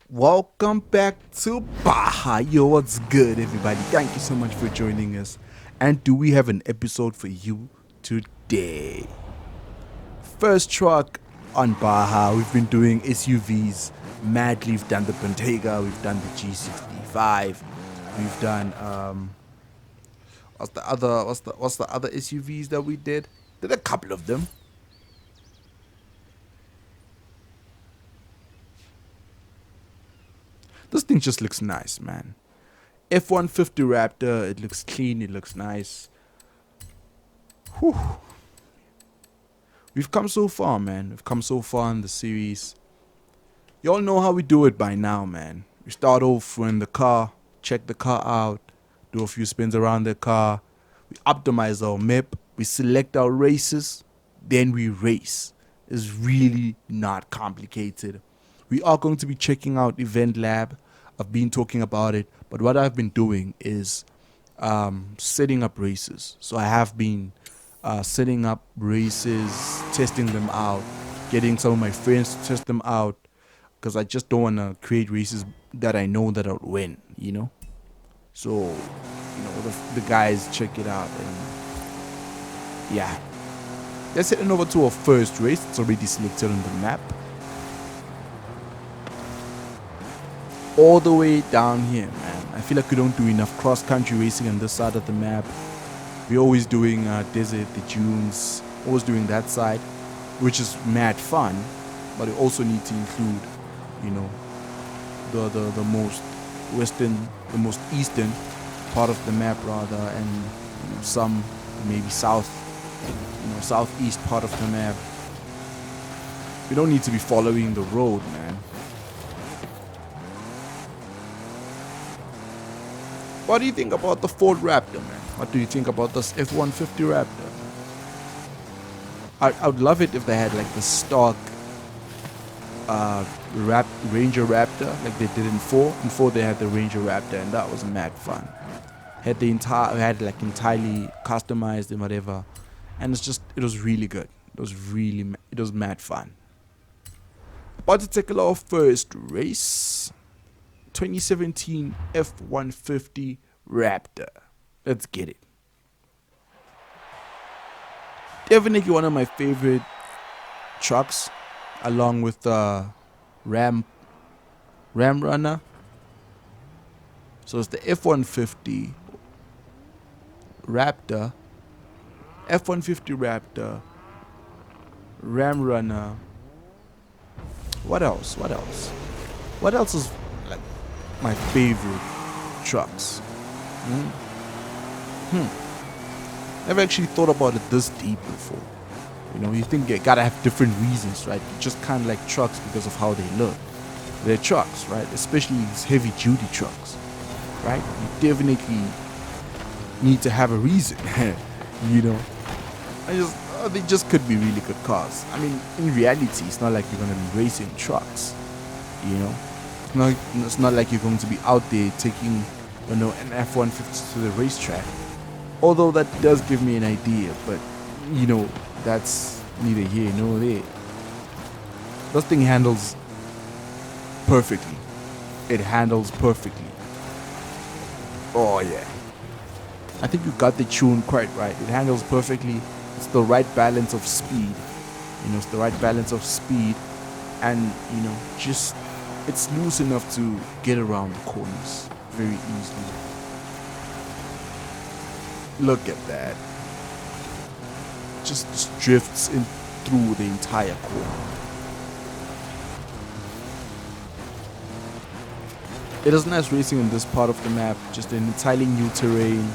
Welcome back to Baja. Yo, what's good, everybody? Thank you so much for joining us. And do we have an episode for you today? First truck on Baja. We've been doing SUVs madly. We've done the Benteyga. We've done the G65. We've done what's the other SUVs that we did? Did a couple of them. This thing just looks nice, man. F-150 Raptor, it looks clean, it looks nice. Whew. We've come so far, man. We've come so far in the series. Y'all know how we do it by now, man. We start off in the car, check the car out, do a few spins around the car. We optimize our map, we select our races, then we race. It's really not complicated. We are going to be checking out Event Lab. I've been talking about it, but what I've been doing is setting up races. So I have been setting up races, testing them out, getting some of my friends to test them out, because I just don't want to create races that I know that I'll win, you know? So, you know, the guys check it out, and yeah. Let's head over to our first race. It's already selected on the map. All the way down here, man. I feel like we don't do enough cross-country racing on this side of the map. We're always doing desert, the dunes, always doing that side, which is mad fun, but we also need to include, you know, the most western, the most eastern part of the map rather, and you know, some maybe south, you know, southeast part of the map. We don't need to be following the road, man. What do you think about the Ford Raptor, man? What do you think about this F-150 Raptor? I would love it if they had like the stock Ranger Raptor, like they did in 4. In 4 they had the Ranger Raptor, and that was mad fun. Had like entirely customized and whatever, and it was really good. It was mad fun. About to take our first race. 2017 F-150 Raptor. Let's get it. Definitely one of my favorite trucks, along with Ram Runner. So it's the F-150 Raptor, F-150 Raptor, Ram Runner. What else? What else is like my favorite trucks? Never actually thought about it this deep before. You know, you think you gotta have different reasons, right? You just kind of like trucks because of how they look. They're trucks, right? Especially these heavy duty trucks, right? You definitely need to have a reason. You know, they just could be really good cars. I mean, in reality, it's not like you're gonna be racing trucks, you know. It's not like you're going to be out there taking, you know, an F-150 to the racetrack. Although that does give me an idea, but you know, that's neither here nor there. This thing handles perfectly. It handles perfectly. Oh yeah. I think you got the tune quite right. It handles perfectly. It's the right balance of speed. You know, it's the right balance of speed, and you know, just it's loose enough to get around the corners very easily. Look at that. Just drifts in through the entire corner. It is nice racing in this part of the map, just an entirely new terrain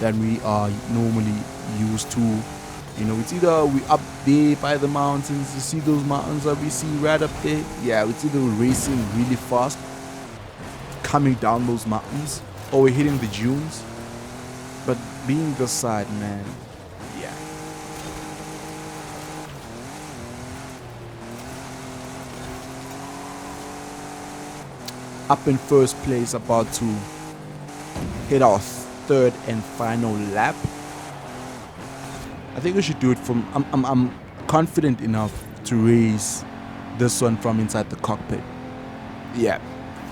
than we are normally used to. You know, it's either we up there by the mountains, you see those mountains that we see right up there? Yeah, it's either we're racing really fast, coming down those mountains, or we're hitting the dunes. But being this side, man, yeah. Up in first place, about to hit our third and final lap. I think we should do it from. I'm confident enough to race this one from inside the cockpit. Yeah,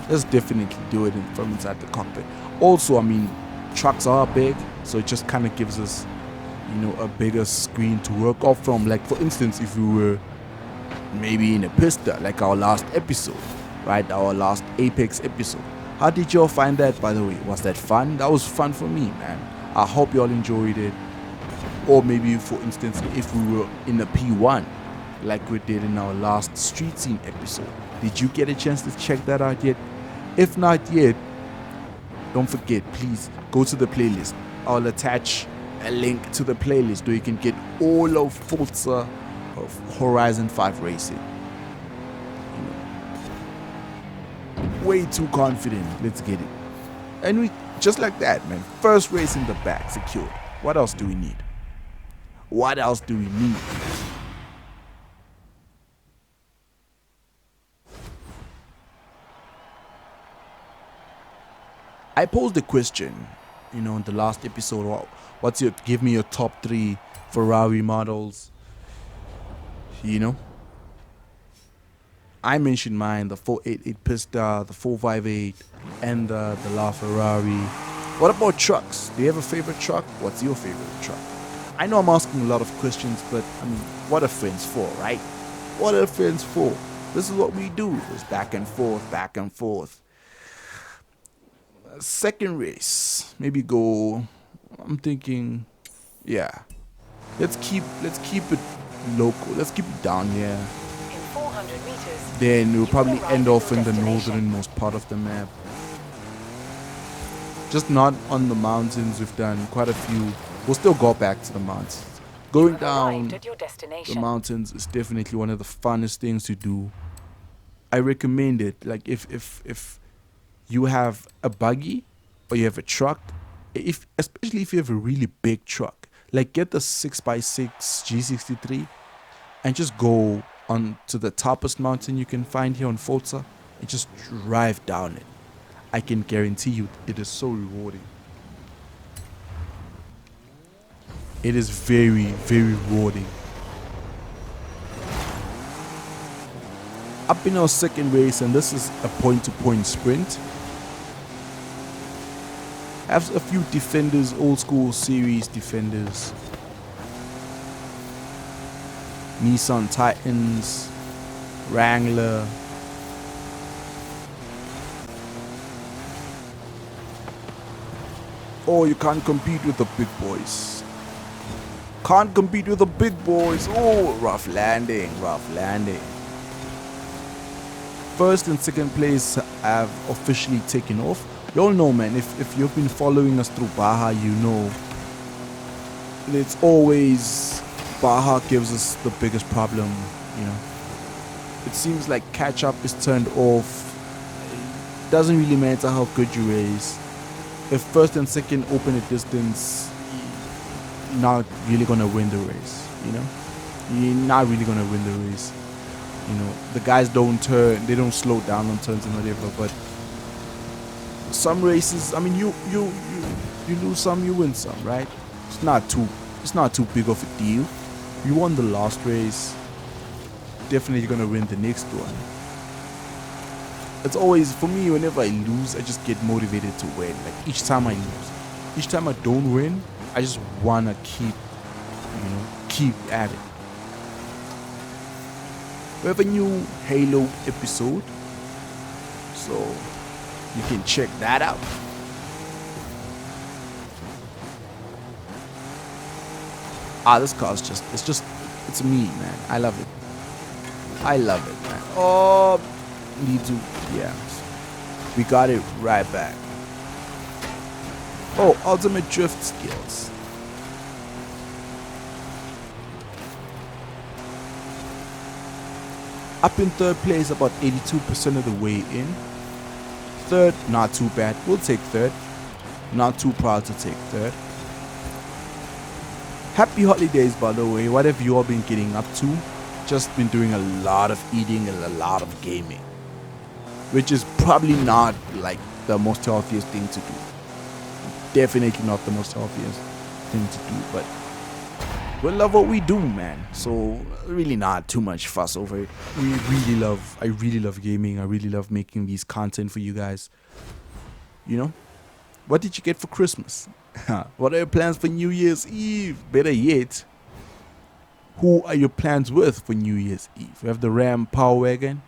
Let's definitely do it from inside the cockpit. Also, I mean, trucks are big, so it just kind of gives us, you know, a bigger screen to work off from. Like, for instance, if we were maybe in a pista, like our last episode, right? Our last Apex episode. How did y'all find that, by the way? Was that fun? That was fun for me, man. I hope y'all enjoyed it. Or maybe, for instance, if we were in a P1, like we did in our last street scene episode. Did you get a chance to check that out yet? If not yet, don't forget, please go to the playlist. I'll attach a link to the playlist where you can get all of Forza Horizon 5 racing. Way too confident. Let's get it. And we just like that, man. First race in the back secured. What else do we need? What else do we need? I posed a question, you know, in the last episode. Give me your top 3 Ferrari models. You know, I mentioned mine, the 488 Pista, the 458, and the LaFerrari. What about trucks? Do you have a favorite truck? What's your favorite truck? I know I'm asking a lot of questions, but I mean, what are friends for, right? What are friends for? This is what we do. It's back and forth, back and forth. Second race, maybe go. I'm thinking, yeah. Let's keep it local. Let's keep it down here. In 400 meters. Then we'll probably end off in the northernmost part of the map. Just not on the mountains. We've done quite a few. We'll still go back to the mountains. Going down the mountains is definitely one of the funnest things to do. I recommend it. Like if you have a buggy or you have a truck, especially if you have a really big truck, like get the 6x6 G63 and just go on to the toppest mountain you can find here on Forza and just drive down it. I can guarantee you it is so rewarding. It is very, very rewarding. Up in our second race, and this is a point-to-point sprint. Have a few defenders, old school series defenders. Nissan Titans, Wrangler. Oh, you can't compete with the big boys. Can't compete with the big boys. Oh, rough landing, rough landing. First and second place have officially taken off. You all know, man, if you've been following us through Baja, you know it's always Baja gives us the biggest problem, you know. It seems like catch-up is turned off. It doesn't really matter how good you race. If first and second open a distance, you're not really going to win the race, you know. You're not really going to win the race. You know, the guys don't turn, they don't slow down on turns and whatever, but some races, I mean, you lose some, you win some, right? It's not too big of a deal. You won the last race, definitely gonna win the next one. It's always, for me, whenever I lose, I just get motivated to win. Like each time I lose, each time I don't win, I just wanna keep at it. We have a new Halo episode, so you can check that out. This car is it's me, man. I love it. I love it, man. Oh, need to, yeah. We got it right back. Oh, ultimate drift skills. Up in third place, about 82% of the way in. Third, not too bad. We'll take third. Not too proud to take third. Happy holidays, by the way. What have you all been getting up to? Just been doing a lot of eating and a lot of gaming, which is probably not like the most healthiest thing to do. Definitely not the most healthiest thing to do, but we love what we do, man. So really not too much fuss over it. I really love gaming. I really love making these content for you guys. You know, what did you get for Christmas? What are your plans for New Year's Eve? Better yet, who are your plans with for New Year's Eve? We have the Ram Power Wagon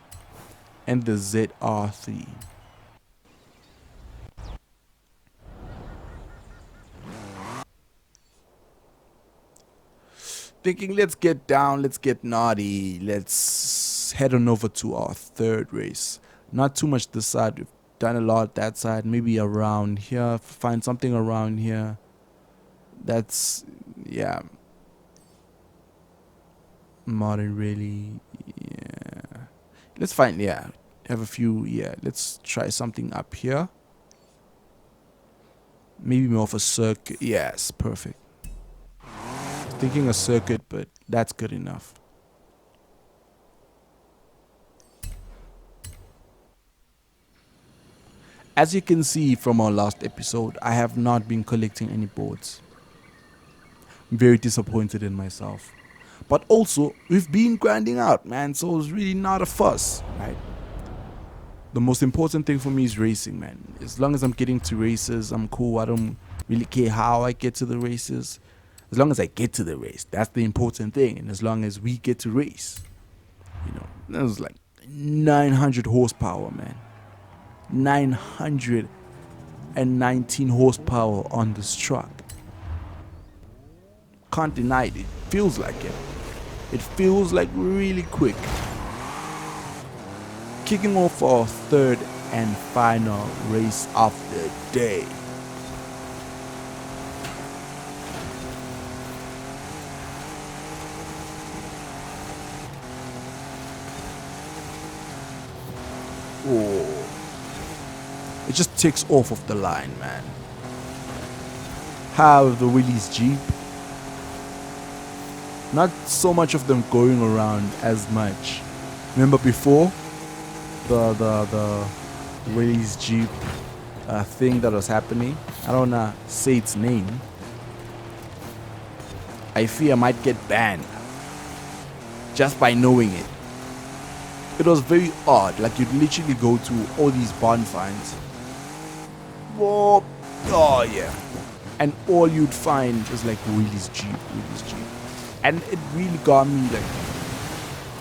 and the ZR3. Thinking, let's get down, let's get naughty, let's head on over to our third race. Not too much this side, we've done a lot that side, maybe around here, find something around here. That's, yeah, modern really, yeah. Let's find, yeah, have a few, yeah, let's try something up here. Maybe more of a circuit, yes, perfect. Thinking a circuit, but that's good enough. As you can see from our last episode, I have not been collecting any boards. I'm very disappointed in myself. But also, we've been grinding out, man, so it's really not a fuss, right? The most important thing for me is racing, man. As long as I'm getting to races, I'm cool. I don't really care how I get to the races. As long as I get to the race, that's the important thing. And as long as we get to race, you know, that was like 900 horsepower, man. 919 horsepower on this truck. Can't deny it. It feels like it. It feels like really quick. Kicking off our third and final race of the day. Oh, it just takes off of the line, man. How the Willys Jeep, not so much of them going around as much. Remember before the Willys Jeep thing that was happening? I don't wanna say its name. I fear I might get banned just by knowing it. It was very odd, like you'd literally go to all these bonfires. Whoa, oh yeah. And all you'd find was like Willys Jeep. And it really got me like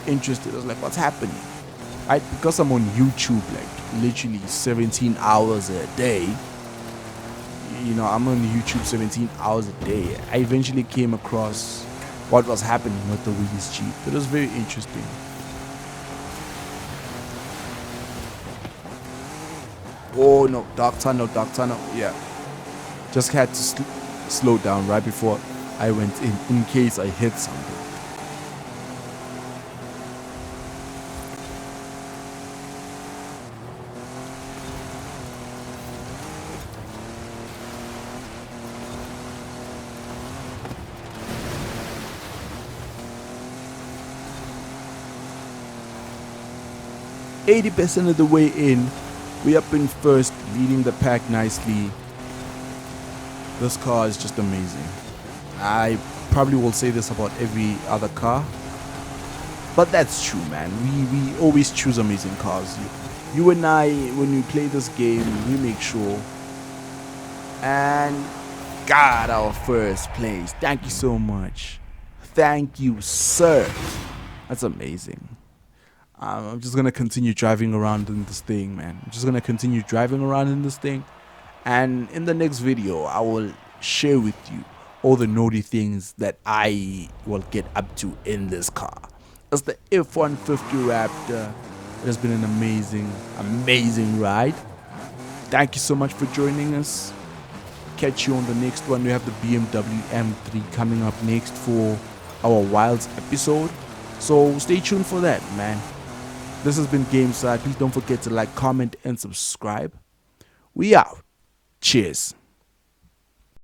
interested. I was like, what's happening? Right? Because I'm on YouTube like literally 17 hours a day. You know, I'm on YouTube 17 hours a day. I eventually came across what was happening with the Willys Jeep. It was very interesting. Oh no, dark tunnel, yeah. Just had to slow down right before I went in case I hit something. %, of the way in. We up in first, leading the pack nicely. This car is just amazing. I probably will say this about every other car, but that's true, man. We always choose amazing cars. You and I, when we play this game, we make sure and got our first place. Thank you so much. Thank you, sir. That's amazing. I'm just gonna continue driving around in this thing, man. I'm just gonna continue driving around in this thing, and in the next video I will share with you all the naughty things that I will get up to in this car. It's the F-150 Raptor. It has been an amazing ride. Thank you so much for joining us. Catch you on the next one. We have the BMW M3 coming up next for our Wilds episode, so stay tuned for that, man. This has been Gameside. Please don't forget to like, comment, and subscribe. We out. Cheers.